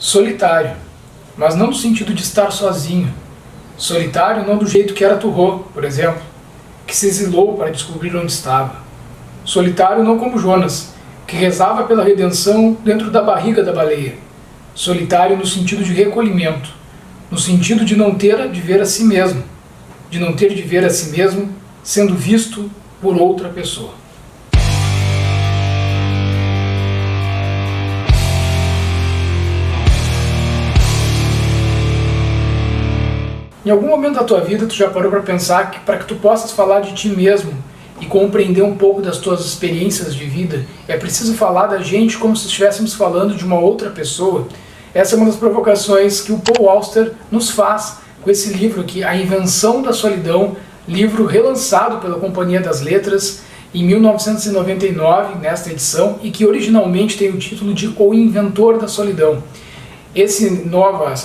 Solitário, mas não no sentido de estar sozinho. Solitário não do jeito que era Turro, por exemplo, que se exilou para descobrir onde estava. Solitário não como Jonas, que rezava pela redenção dentro da barriga da baleia. Solitário no sentido de recolhimento, no sentido de não ter de ver a si mesmo, de não ter de ver a si mesmo sendo visto por outra pessoa. Em algum momento da tua vida tu já parou para pensar que para que tu possas falar de ti mesmo e compreender um pouco das tuas experiências de vida, é preciso falar da gente como se estivéssemos falando de uma outra pessoa? Essa é uma das provocações que o Paul Auster nos faz com esse livro aqui, A Invenção da Solidão, livro relançado pela Companhia das Letras em 1999, nesta edição, e que originalmente tem o título de O Inventor da Solidão. Essa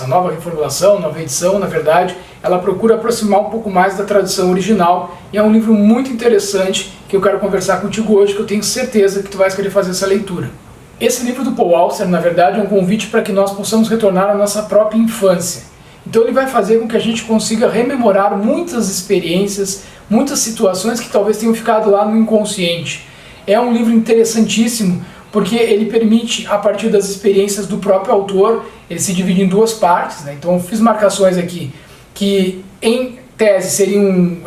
nova reformulação, nova edição, na verdade, ela procura aproximar um pouco mais da tradução original e é um livro muito interessante que eu quero conversar contigo hoje, que eu tenho certeza que tu vais querer fazer essa leitura. Esse livro do Paul Auster, na verdade, é um convite para que nós possamos retornar à nossa própria infância. Então ele vai fazer com que a gente consiga rememorar muitas experiências, muitas situações que talvez tenham ficado lá no inconsciente. É um livro interessantíssimo, porque ele permite, a partir das experiências do próprio autor, ele se divide em duas partes, né? Então eu fiz marcações aqui que, em tese, seriam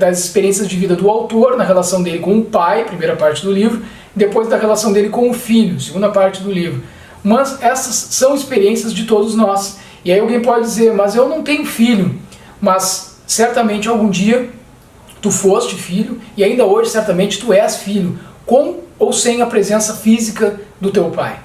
das experiências de vida do autor, na relação dele com o pai, primeira parte do livro, depois da relação dele com o filho, segunda parte do livro. Mas essas são experiências de todos nós. E aí alguém pode dizer, mas eu não tenho filho. Mas certamente algum dia tu foste filho, e ainda hoje certamente tu és filho, com ou sem a presença física do teu pai.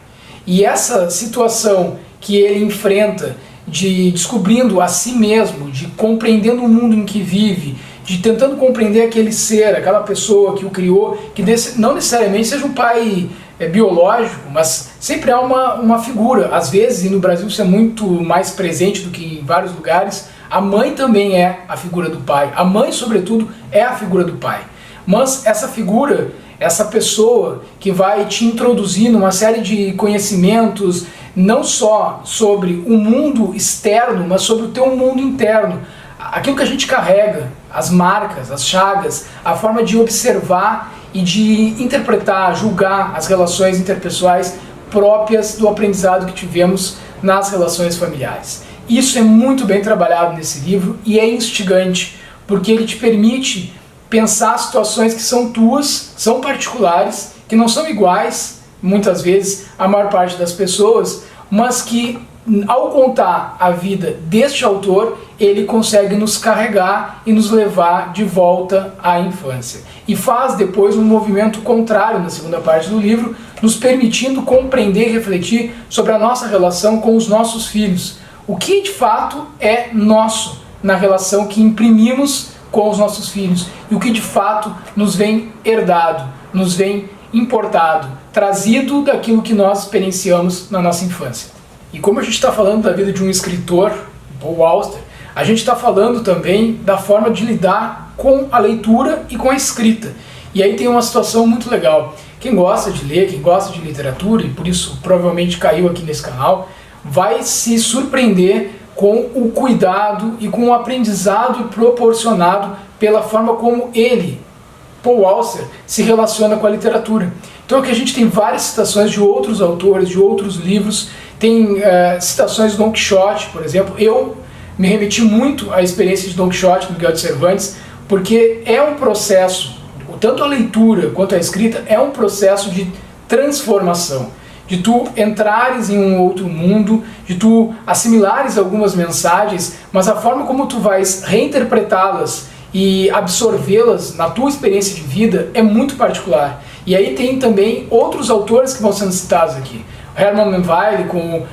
E essa situação que ele enfrenta, de descobrindo a si mesmo, de compreendendo o mundo em que vive, de tentando compreender aquele ser, aquela pessoa que o criou, que não necessariamente seja um pai biológico, mas sempre há uma figura. Às vezes, e no Brasil isso é muito mais presente do que em vários lugares, a mãe também é a figura do pai. A mãe, sobretudo, é a figura do pai. Mas essa figura, essa pessoa que vai te introduzir numa série de conhecimentos, não só sobre o mundo externo, mas sobre o teu mundo interno. Aquilo que a gente carrega, as marcas, as chagas, a forma de observar e de interpretar, julgar as relações interpessoais próprias do aprendizado que tivemos nas relações familiares. Isso é muito bem trabalhado nesse livro e é instigante, porque ele te permite pensar situações que são tuas, são particulares, que não são iguais, muitas vezes, a maior parte das pessoas, mas que, ao contar a vida deste autor, ele consegue nos carregar e nos levar de volta à infância. E faz depois um movimento contrário na segunda parte do livro, nos permitindo compreender e refletir sobre a nossa relação com os nossos filhos. O que de fato é nosso na relação que imprimimos com os nossos filhos e o que de fato nos vem herdado, nos vem importado, trazido daquilo que nós experienciamos na nossa infância. E como a gente está falando da vida de um escritor, Paul Auster, a gente está falando também da forma de lidar com a leitura e com a escrita. E aí tem uma situação muito legal. Quem gosta de ler, quem gosta de literatura, e por isso provavelmente caiu aqui nesse canal, vai se surpreender com o cuidado e com o aprendizado proporcionado pela forma como ele, Paul Auster, se relaciona com a literatura. Então aqui a gente tem várias citações de outros autores, de outros livros, tem citações de Don Quixote, por exemplo. Eu me remeti muito à experiência de Don Quixote, do Miguel de Cervantes, porque é um processo, tanto a leitura quanto a escrita, é um processo de transformação, de tu entrares em um outro mundo, de tu assimilares algumas mensagens, mas a forma como tu vais reinterpretá-las e absorvê-las na tua experiência de vida é muito particular. E aí tem também outros autores que vão sendo citados aqui. Herman Melville com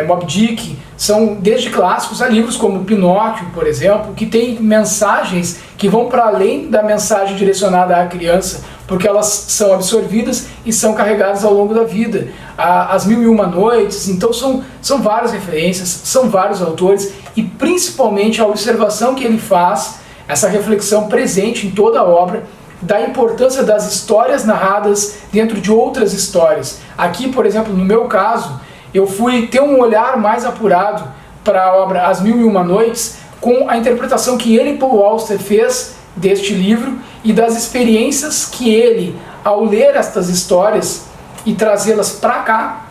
Moby Dick, são desde clássicos a livros como Pinóquio, por exemplo, que tem mensagens que vão para além da mensagem direcionada à criança, porque elas são absorvidas e são carregadas ao longo da vida. As Mil e Uma Noites, então são várias referências, são vários autores, e principalmente a observação que ele faz, essa reflexão presente em toda a obra, da importância das histórias narradas dentro de outras histórias. Aqui, por exemplo, no meu caso, eu fui ter um olhar mais apurado para a obra As Mil e Uma Noites, com a interpretação que ele, Paul Auster, fez deste livro e das experiências que ele, ao ler estas histórias e trazê-las para cá,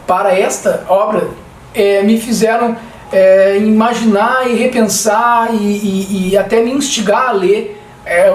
para esta obra, me fizeram imaginar e repensar e até me instigar a ler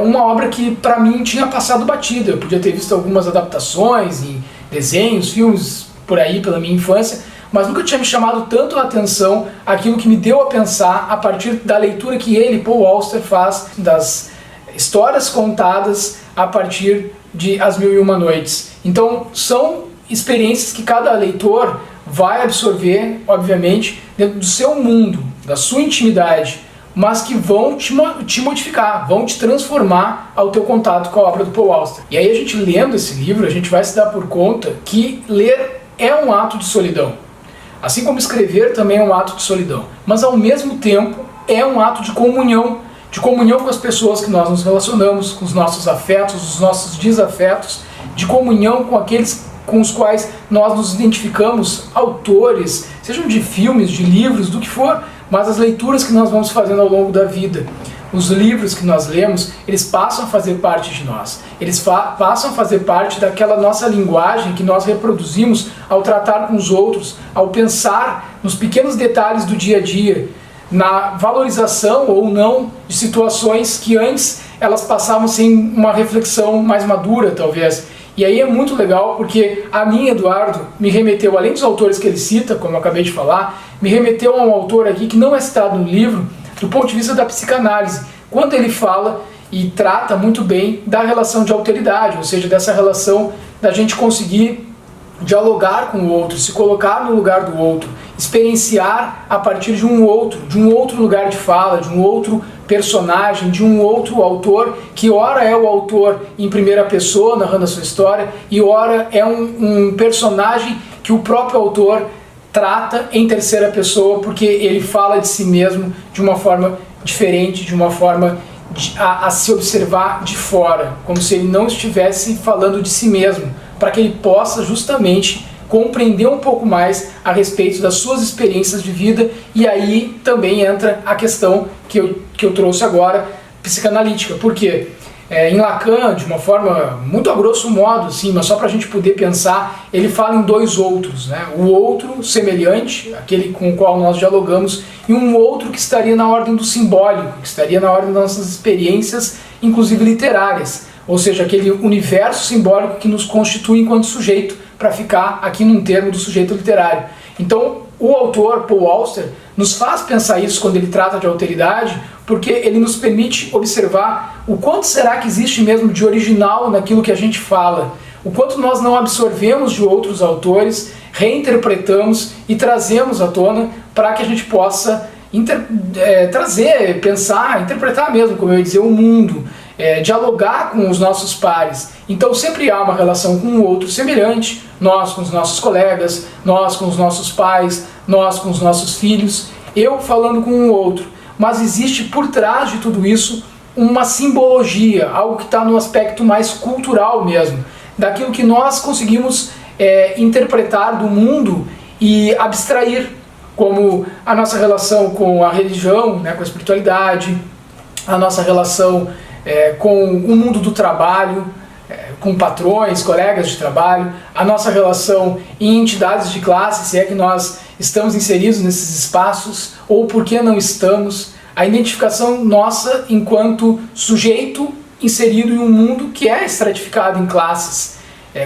uma obra que para mim tinha passado batida. Eu podia ter visto algumas adaptações em desenhos, filmes por aí pela minha infância, mas nunca tinha me chamado tanto a atenção aquilo que me deu a pensar a partir da leitura que ele, Paul Auster, faz das histórias contadas a partir de As Mil e Uma Noites. Então são experiências que cada leitor vai absorver, obviamente, dentro do seu mundo, da sua intimidade, mas que vão te modificar, vão te transformar ao teu contato com a obra do Paul Auster. E aí a gente lendo esse livro, a gente vai se dar por conta que ler é um ato de solidão. Assim como escrever também é um ato de solidão. Mas ao mesmo tempo é um ato de comunhão com as pessoas que nós nos relacionamos, com os nossos afetos, os nossos desafetos, de comunhão com aqueles com os quais nós nos identificamos, autores, sejam de filmes, de livros, do que for, mas as leituras que nós vamos fazendo ao longo da vida. Os livros que nós lemos, eles passam a fazer parte de nós. Eles passam a fazer parte daquela nossa linguagem que nós reproduzimos ao tratar com os outros, ao pensar nos pequenos detalhes do dia a dia, na valorização ou não de situações que antes elas passavam sem uma reflexão mais madura, talvez. E aí é muito legal porque a mim, Eduardo, me remeteu, além dos autores que ele cita, como eu acabei de falar, me remeteu a um autor aqui que não é citado no livro, do ponto de vista da psicanálise, quando ele fala e trata muito bem da relação de alteridade, ou seja, dessa relação da gente conseguir dialogar com o outro, se colocar no lugar do outro, experienciar a partir de um outro lugar de fala, de um outro personagem, de um outro autor, que ora é o autor em primeira pessoa, narrando a sua história, e ora é um personagem que o próprio autor trata em terceira pessoa, porque ele fala de si mesmo de uma forma diferente, de uma forma a se observar de fora, como se ele não estivesse falando de si mesmo, para que ele possa justamente compreender um pouco mais a respeito das suas experiências de vida. E aí também entra a questão que eu trouxe agora, psicanalítica. Por quê? Em Lacan, de uma forma muito a grosso modo, assim, mas só para a gente poder pensar, ele fala em dois outros, né? O outro semelhante, aquele com o qual nós dialogamos, e um outro que estaria na ordem do simbólico, que estaria na ordem das nossas experiências, inclusive literárias, ou seja, aquele universo simbólico que nos constitui enquanto sujeito, para ficar aqui num termo do sujeito literário. Então, o autor, Paul Auster, nos faz pensar isso quando ele trata de alteridade, porque ele nos permite observar o quanto será que existe mesmo de original naquilo que a gente fala, o quanto nós não absorvemos de outros autores, reinterpretamos e trazemos à tona para que a gente possa trazer, pensar, interpretar mesmo, como eu ia dizer, o mundo, dialogar com os nossos pares. Então sempre há uma relação com o outro semelhante, nós com os nossos colegas, nós com os nossos pais, nós com os nossos filhos, eu falando com o outro. Mas existe por trás de tudo isso uma simbologia, algo que está no aspecto mais cultural mesmo, daquilo que nós conseguimos interpretar do mundo e abstrair, como a nossa relação com a religião, né, com a espiritualidade, a nossa relação com o mundo do trabalho, com patrões, colegas de trabalho, a nossa relação em entidades de classe, se é que nós estamos inseridos nesses espaços, ou por que não estamos, a identificação nossa enquanto sujeito inserido em um mundo que é estratificado em classes,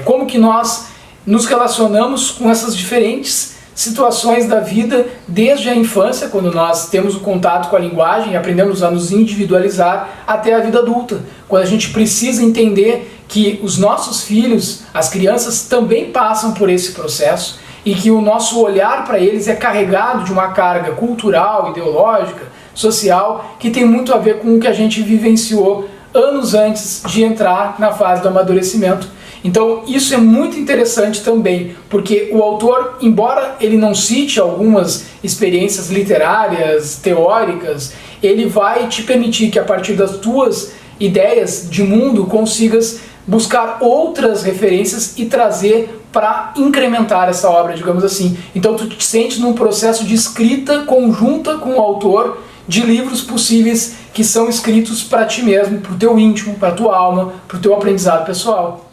como que nós nos relacionamos com essas diferentes situações da vida desde a infância, quando nós temos o contato com a linguagem e aprendemos a nos individualizar, até a vida adulta, quando a gente precisa entender que os nossos filhos, as crianças, também passam por esse processo e que o nosso olhar para eles é carregado de uma carga cultural, ideológica, social, que tem muito a ver com o que a gente vivenciou anos antes de entrar na fase do amadurecimento. Então isso é muito interessante também, porque o autor, embora ele não cite algumas experiências literárias, teóricas, ele vai te permitir que a partir das tuas ideias de mundo consigas buscar outras referências e trazer para incrementar essa obra, digamos assim. Então tu te sentes num processo de escrita conjunta com o autor de livros possíveis que são escritos para ti mesmo, para o teu íntimo, para a tua alma, para o teu aprendizado pessoal.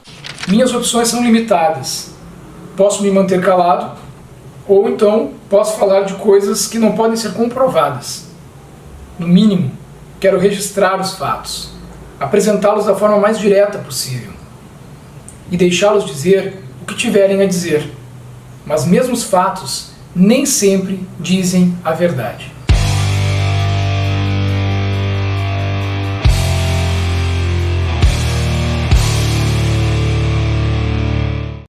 Minhas opções são limitadas. Posso me manter calado, ou então posso falar de coisas que não podem ser comprovadas. No mínimo, quero registrar os fatos, apresentá-los da forma mais direta possível e deixá-los dizer o que tiverem a dizer. Mas mesmo os fatos nem sempre dizem a verdade.